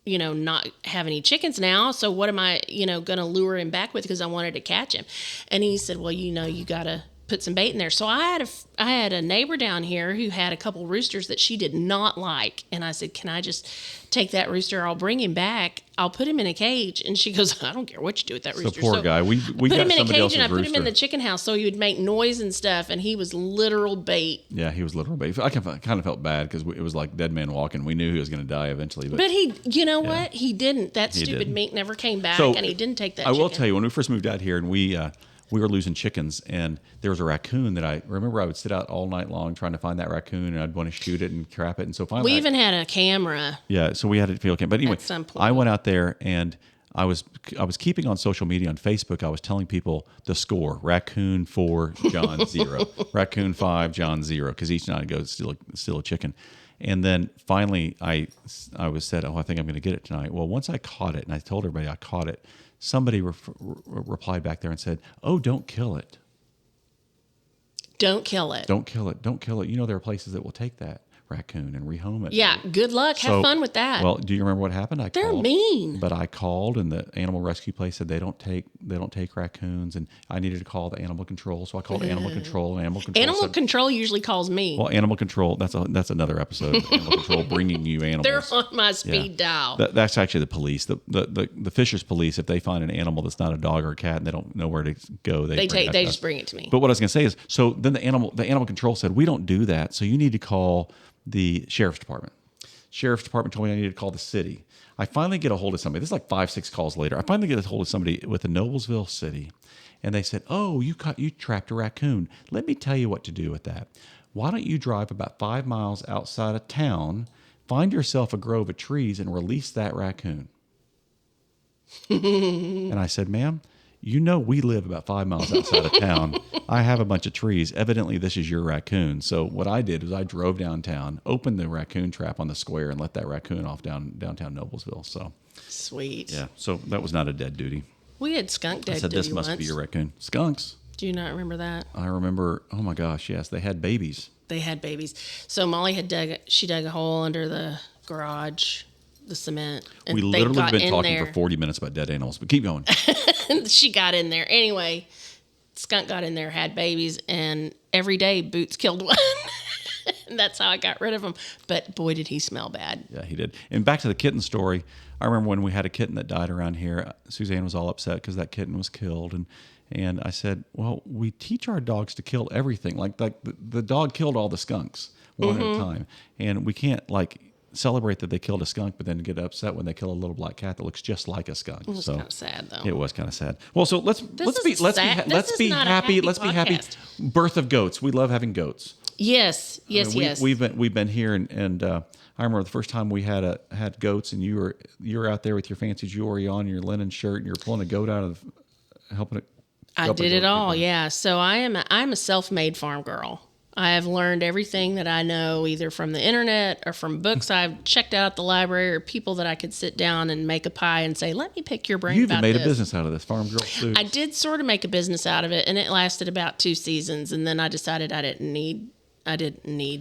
not have any chickens now. So what am I, going to lure him back with? Because I wanted to catch him." And he said, "Well, you got to put some bait in there." So I had a neighbor down here who had a couple roosters that she did not like, and I said, "Can I just take that rooster? I'll bring him back. I'll put him in a cage." And she goes, "I don't care what you do with that rooster." Poor guy. We put got him in a somebody cage, else's and I put him in rooster. the chicken house so he would make noise and stuff, and he was literal bait. Yeah, he was literal bait. I kind of felt bad because it was like dead man walking. We knew he was going to die eventually. But he, what? He didn't. That He stupid didn't. mink never came back, So, and he didn't take that I will chicken. tell you, when we first moved out here and we were losing chickens, and there was a raccoon that I remember I would sit out all night long trying to find that raccoon, and I'd want to shoot it and trap it. And so finally, We even had a camera. yeah, so we had a field camp. But anyway, At some point. I went out there and I was keeping on social media on Facebook. I was telling people the score: raccoon 4, John 0, raccoon 5, John 0, because each night I go steal a chicken. And then finally, I was said, "Oh, I think I'm going to get it tonight." Well, once I caught it, and I told everybody I caught it, somebody replied back there and said, "Oh, don't kill it. Don't kill it. Don't kill it. Don't kill it. You know, there are places that will take that raccoon and rehome it." Yeah, good luck. Have fun with that. Well, do you remember what happened? They're mean. But I called, and the animal rescue place said they don't take raccoons, and I needed to call the animal control, so I called animal control, and animal control usually calls me. Well, animal control, that's another episode. Animal control bringing you animals. They're on my speed dial. That's actually the police. The Fisher's police, if they find an animal that's not a dog or a cat and they don't know where to go, they just bring it to me. But what I was going to say is, so then the animal control said, "We don't do that, so you need to call the sheriff's department." Sheriff's department told me I needed to call the city. I finally get a hold of somebody. This is like 5-6 calls later. I finally get a hold of somebody with the Noblesville city, and they said, "Oh, you trapped a raccoon. Let me tell you what to do with that. Why don't you drive about 5 miles outside of town, find yourself a grove of trees, and release that raccoon." And I said, "Ma'am, you know we live about 5 miles outside of town. I have a bunch of trees. Evidently, this is your raccoon." So what I did was I drove downtown, opened the raccoon trap on the square, and let that raccoon off downtown Noblesville. So sweet. Yeah. So that was not a dead duty. We had skunk dead duty. I said, "This must be your raccoon." Skunks. Do you not remember that? I remember. Oh my gosh, yes, they had babies. They had babies. So Molly had dug a hole under the garage, the cement. And we literally have been talking for 40 minutes about dead animals, but keep going. She got in there. Anyway, skunk got in there, had babies, and every day Boots killed one. And that's how I got rid of him. But boy, did he smell bad. Yeah, he did. And back to the kitten story. I remember when we had a kitten that died around here, Suzanne was all upset because that kitten was killed. And I said, "Well, we teach our dogs to kill everything. Like the dog killed all the skunks one at a time. And we can't celebrate that they killed a skunk, but then get upset when they kill a little black cat that looks just like a skunk." It was kind of sad, though. It was kind of sad. Well, so let's be happy. Let's be happy. Birth of goats. We love having goats. Yes. We've been here, and I remember the first time we had goats, and you were out there with your fancy jewelry on, your linen shirt, and you're pulling a goat out of helping it. I did it all. Yeah. So I'm a self-made farm girl. I have learned everything that I know either from the internet or from books I've checked out at the library or people that I could sit down and make a pie and say, "Let me pick your brain You about even made this." a business out of this, Farm Girl Suits. I did sort of make a business out of it, and it lasted about 2 seasons, and then I decided I didn't need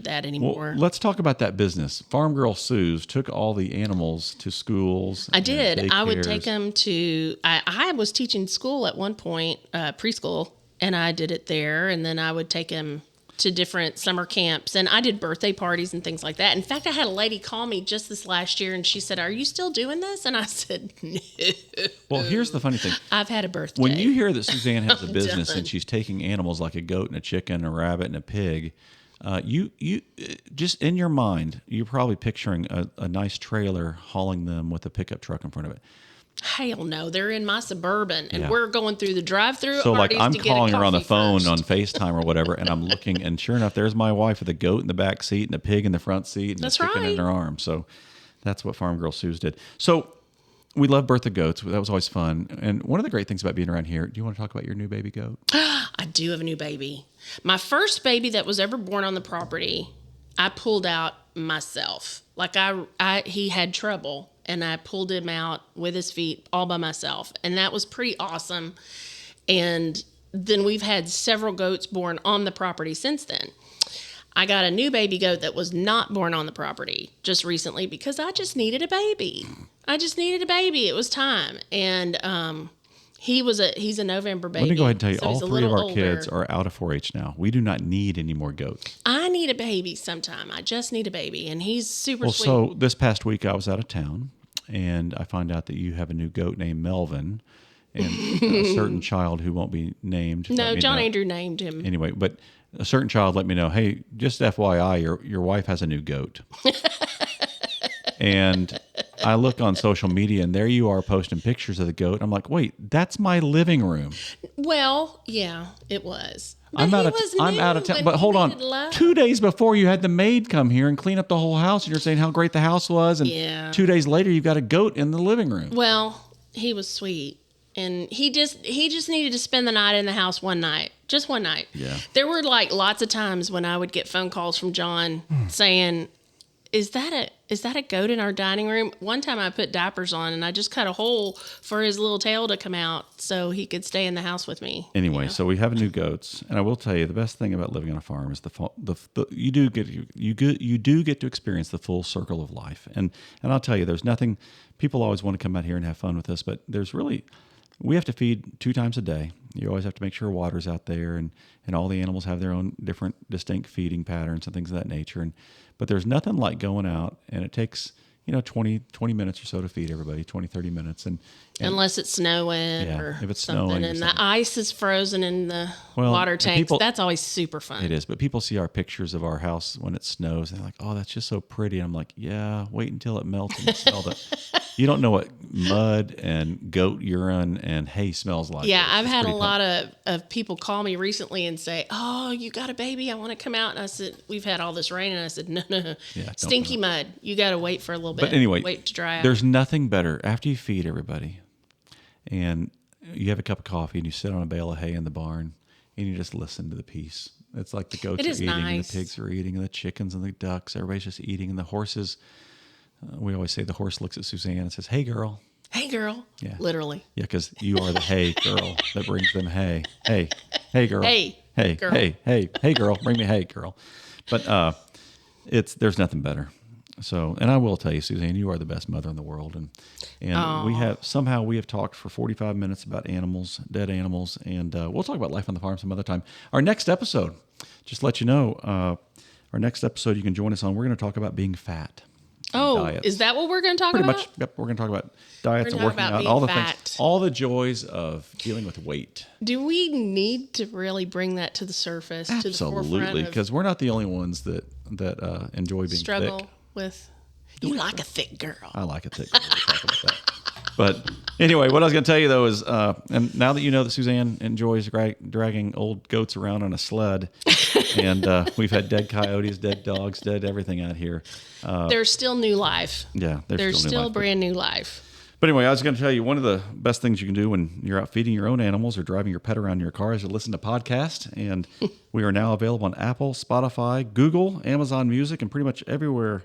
that anymore. Well, let's talk about that business. Farm Girl Sue's took all the animals to schools. I did. I would take them to, I was teaching school at one point, preschool, and I did it there, and then I would take them to different summer camps, and I did birthday parties and things like that. In fact, I had a lady call me just this last year, and she said, "Are you still doing this?" And I said, "No." Well, here's the funny thing. I've had a birthday. When you hear that Suzanne has a business done. and she's taking animals like a goat and a chicken, a rabbit, and a pig, you just in your mind, you're probably picturing a nice trailer hauling them with a pickup truck in front of it. Hell no, they're in my Suburban, and we're going through the drive-through. So Arby's I'm to get calling a her on the coffee phone first. on FaceTime or whatever, and I'm looking, and sure enough, there's my wife with a goat in the back seat and a pig in the front seat and That's a chicken right. in her arm. So that's what Farm Girl Sue's did. So we love birth of goats. That was always fun. And one of the great things about being around here, do you want to talk about your new baby goat? I do have a new baby. My first baby that was ever born on the property, I pulled out myself. He had trouble, and I pulled him out with his feet all by myself. And that was pretty awesome. And then we've had several goats born on the property since then. I got a new baby goat that was not born on the property just recently because I just needed a baby. It was time. And he's a November baby. Let me go ahead and tell you, so all he's a 3 of little our kids older. are out of 4-H now. We do not need any more goats. I need a baby sometime. I just need a baby. And he's super sweet. So this past week I was out of town, and I find out that you have a new goat named Melvin, and a certain child who won't be named. No, John Andrew named him. Anyway, but a certain child let me know, "Hey, just FYI, your wife has a new goat." And I look on social media, and there you are posting pictures of the goat. I'm like, "Wait, that's my living room." Well, yeah, it was. But I'm he out of town. But hold on. 2 days before, you had the maid come here and clean up the whole house, and you're saying how great the house was. And Yeah. 2 days later, you've got a goat in the living room. Well, he was sweet. And he just needed to spend the night in the house one night. Just one night. Yeah. There were lots of times when I would get phone calls from John saying, is that a goat in our dining room? One time I put diapers on and I just cut a hole for his little tail to come out so he could stay in the house with me. Anyway, so we have new goats, and I will tell you the best thing about living on a farm is you do get to experience the full circle of life. And I'll tell you, there's nothing. People always want to come out here and have fun with us, but we have to feed 2 times a day. You always have to make sure water's out there, and all the animals have their own different distinct feeding patterns and things of that nature. But there's nothing like going out, and it takes 20 minutes or so to feed everybody, 20, 30 minutes. And unless it's snowing or if it's something, snowing and the ice is frozen in the water tanks. That's always super fun. It is, but people see our pictures of our house when it snows, and they're like, "Oh, that's just so pretty." I'm like, "Yeah, wait until it melts and you smell it." You don't know what mud and goat urine and hay smells like. Yeah, I've had a lot of people call me recently and say, "Oh, you got a baby? I want to come out." And I said, "We've had all this rain," and I said, "No, stinky mud. You got to wait for a little bit." But anyway, wait to dry out. There's nothing better after you feed everybody, and you have a cup of coffee, and you sit on a bale of hay in the barn, and you just listen to the peace. It's like the goats are eating, and the pigs are eating, and the chickens and the ducks. Everybody's just eating, and the horses. We always say the horse looks at Suzanne and says, "Hey, girl." Hey, girl. Yeah. Literally. Yeah, because you are the hay girl that brings them hay. Hey, girl. Hey, girl. Hey, girl. Bring me hay, girl. But there's nothing better. So, and I will tell you, Suzanne, you are the best mother in the world, and we have talked for 45 minutes about animals, dead animals, and we'll talk about life on the farm some other time. Our next episode, just to let you know, our next episode you can join us on. We're going to talk about being fat. Diets. Is that what we're going to talk about? Pretty much. Yep, we're going to talk about diets and working out, all the things, all the joys of dealing with weight. Do we need to really bring that to the surface? Absolutely, because we're not the only ones that enjoy being struggle thick. With. You like a thick girl. I like a thick girl. We'll talk about that. But anyway, what I was going to tell you though is, and now that you know that Suzanne enjoys dragging old goats around on a sled, and we've had dead coyotes, dead dogs, dead everything out here. There's still new life. Yeah, there's still brand new life. But anyway, I was going to tell you one of the best things you can do when you're out feeding your own animals or driving your pet around in your car is to listen to podcasts. And we are now available on Apple, Spotify, Google, Amazon Music, and pretty much everywhere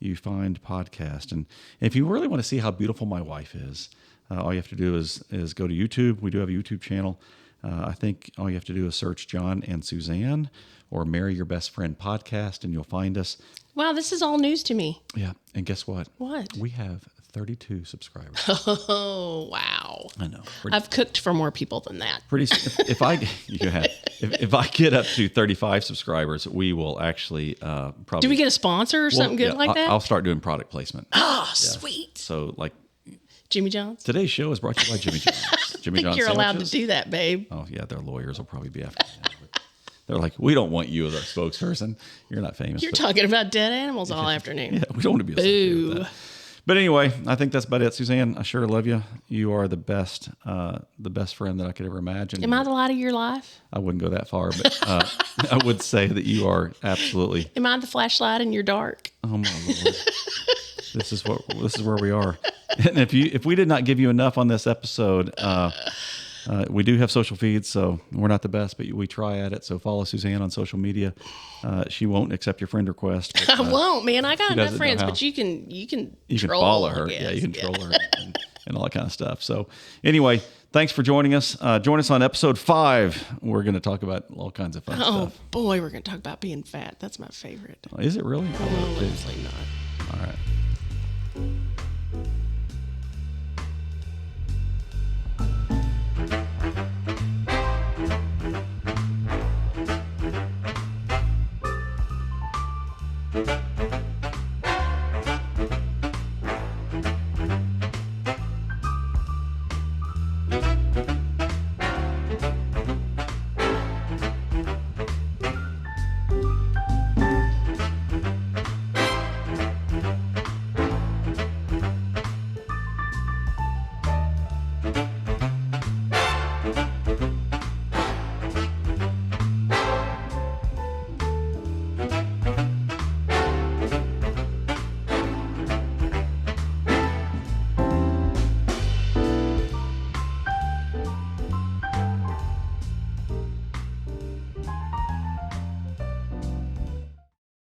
you find podcast. And if you really want to see how beautiful my wife is, all you have to do is go to YouTube. We do have a YouTube channel. I think all you have to do is search John and Suzanne or Marry Your Best Friend podcast, and you'll find us. Wow, this is all news to me. Yeah, and guess what? What? We have 32 subscribers. Oh, wow. I know. I've cooked for more people than that. If I get up to 35 subscribers, we will actually probably. Do we get a sponsor or something good like that? I'll start doing product placement. Oh, yeah. Sweet. So like Jimmy John's? Today's show is brought to you by Jimmy John's. Jimmy John's you're sandwiches. allowed to do that, babe. Oh, yeah. Their lawyers will probably be after me. They're like, we don't want you as our spokesperson. You're not famous. You're talking about dead animals all afternoon. Yeah, we don't want to be associated with that. But anyway, I think that's about it, Suzanne. I sure love you. You are the best friend that I could ever imagine. Am I the light of your life? I wouldn't go that far, but I would say that you are absolutely. Am I the flashlight in your dark? Oh my Lord! This is where we are. And if we did not give you enough on this episode, we do have social feeds, so we're not the best, but we try at it. So follow Suzanne on social media. She won't accept your friend request. But, I won't, man. I got enough friends, but you can follow her. Yeah, you can troll her and all that kind of stuff. So anyway, thanks for joining us. Join us on episode 5. We're going to talk about all kinds of fun stuff. Oh boy, we're going to talk about being fat. That's my favorite. Is it really? Obviously not. All right. Thank you.